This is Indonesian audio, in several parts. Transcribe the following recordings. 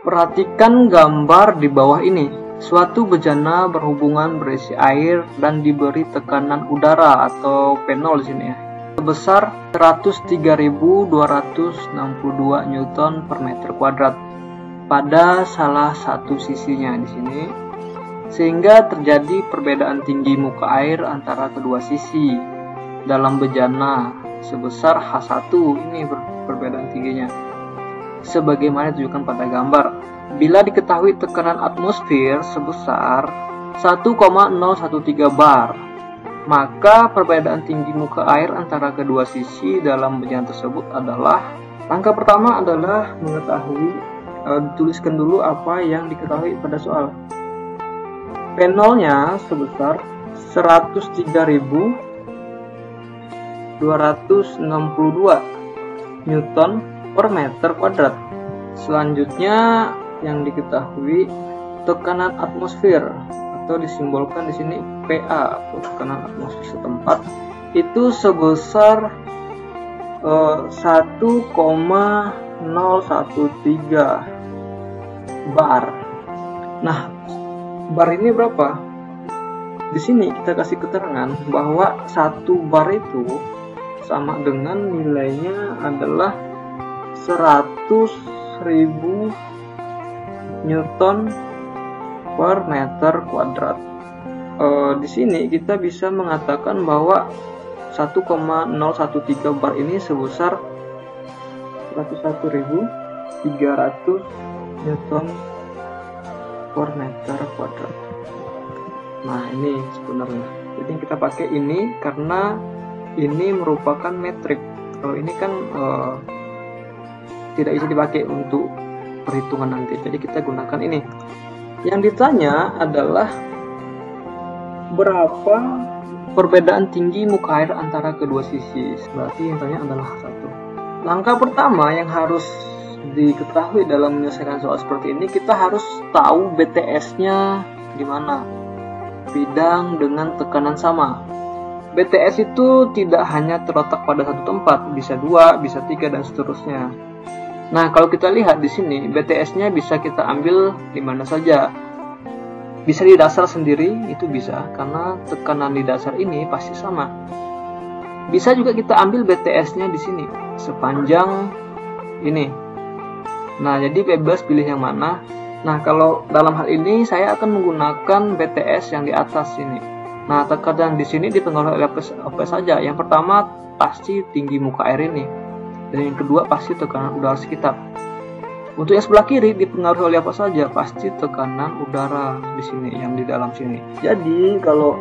Perhatikan gambar di bawah ini. Suatu bejana berhubungan berisi air dan diberi tekanan udara atau P0 di sini ya, sebesar 103.262 Newton per meter kuadrat pada salah satu sisinya di sini, sehingga terjadi perbedaan tinggi muka air antara kedua sisi dalam bejana sebesar H1. Ini perbedaan tingginya sebagaimana ditunjukkan pada gambar. Bila diketahui tekanan atmosfer sebesar 1,013 bar, maka perbedaan tinggi muka air antara kedua sisi dalam bejana tersebut adalah, langkah pertama adalah mengetahui, tuliskan dulu apa yang diketahui pada soal. P0-nya sebesar 103.262 Newton per meter kuadrat. Selanjutnya yang diketahui tekanan atmosfer atau disimbolkan di sini PA atau tekanan atmosfer setempat itu sebesar 1,013 bar. Nah, bar ini berapa? Di sini kita kasih keterangan bahwa 1 bar itu sama dengan nilainya adalah 100.000 Newton per meter kuadrat. Di sini kita bisa mengatakan bahwa 1,013 bar ini sebesar 101.300 Newton per meter kuadrat. Nah, ini sebenarnya. Jadi kita pakai ini karena ini merupakan metrik. Kalau ini kan tidak bisa dipakai untuk perhitungan nanti, jadi kita gunakan ini. Yang ditanya adalah berapa perbedaan tinggi muka air antara kedua sisi. Berarti yang tanya adalah satu. Langkah pertama yang harus diketahui dalam menyelesaikan soal seperti ini, kita harus tahu BTS-nya di mana. Bidang dengan tekanan sama. BTS itu tidak hanya terletak pada satu tempat, bisa 2, bisa 3 dan seterusnya. Nah, kalau kita lihat di sini, BTS-nya bisa kita ambil di mana saja. Bisa di dasar sendiri, itu bisa, karena tekanan di dasar ini pasti sama. Bisa juga kita ambil BTS-nya di sini, sepanjang ini. Nah, jadi bebas pilih yang mana. Nah, kalau dalam hal ini saya akan menggunakan BTS yang di atas sini. Nah, tekanan di sini dipengaruhi oleh apa saja? Yang pertama, pasti tinggi muka air ini. Dan yang kedua pasti tekanan udara sekitar. Untuk yang sebelah kiri dipengaruhi oleh apa saja? Pasti tekanan udara di sini, yang di dalam sini. Jadi kalau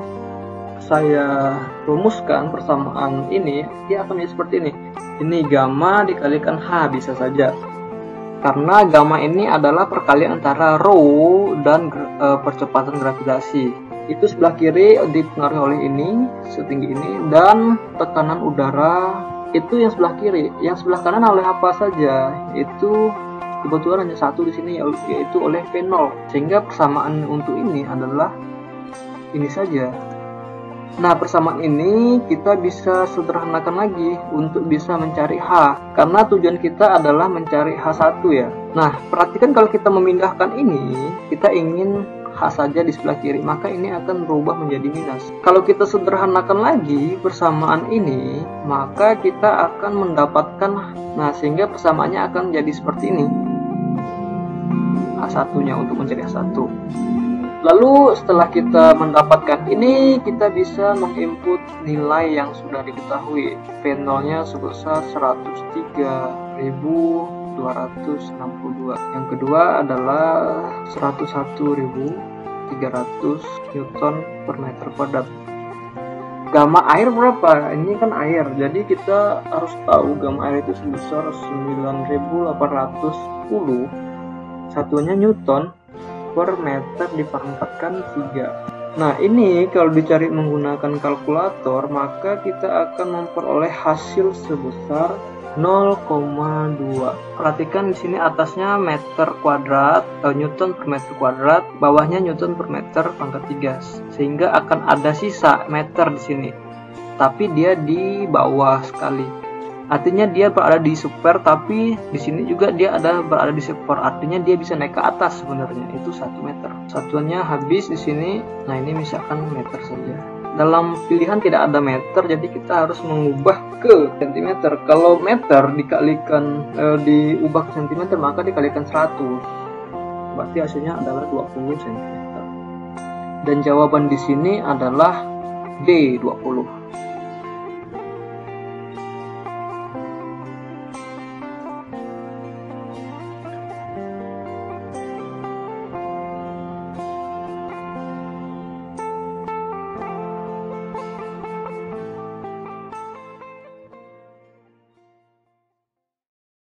saya rumuskan persamaan ini, dia akan menjadi seperti ini. Ini gamma dikalikan H bisa saja. Karena gamma ini adalah perkalian antara rho dan percepatan gravitasi. Itu sebelah kiri dipengaruhi oleh ini, setinggi ini, dan tekanan udara itu yang sebelah kiri. Yang sebelah kanan oleh apa saja? Itu kebetulan hanya satu di sini, yaitu oleh P0. Sehingga persamaan untuk ini adalah ini saja. Nah, persamaan ini kita bisa sederhanakan lagi untuk bisa mencari H, karena tujuan kita adalah mencari H1 ya. Nah, perhatikan kalau kita memindahkan ini, kita ingin H saja di sebelah kiri, maka ini akan berubah menjadi minus. Kalau kita sederhanakan lagi persamaan ini, maka kita akan mendapatkan, nah sehingga persamaannya akan jadi seperti ini. H1-nya untuk mencari H1. Lalu setelah kita mendapatkan ini, kita bisa menginput nilai yang sudah diketahui. P0-nya sebesar 103.262. Yang kedua adalah 101.300 Newton per meter kuadrat. Gamma air berapa? Ini kan air, jadi kita harus tahu gamma air itu sebesar 9.810. Satunya Newton per meter dipangkatkan 3. Nah, ini kalau dicari menggunakan kalkulator, maka kita akan memperoleh hasil sebesar 0,2. Perhatikan di sini atasnya meter kuadrat, Newton per meter kuadrat, bawahnya Newton per meter pangkat 3. Sehingga akan ada sisa meter di sini. Tapi dia di bawah sekali. Artinya dia berada di square, tapi di sini juga dia berada di square. Artinya dia bisa naik ke atas sebenarnya. Itu 1 meter. Satuannya habis di sini. Nah, ini misalkan meter saja. Dalam pilihan tidak ada meter, jadi kita harus mengubah ke cm. Kalau meter dikalikan diubah ke cm, maka dikalikan 100. Berarti hasilnya adalah 20 cm. Dan jawaban di sini adalah D, 20.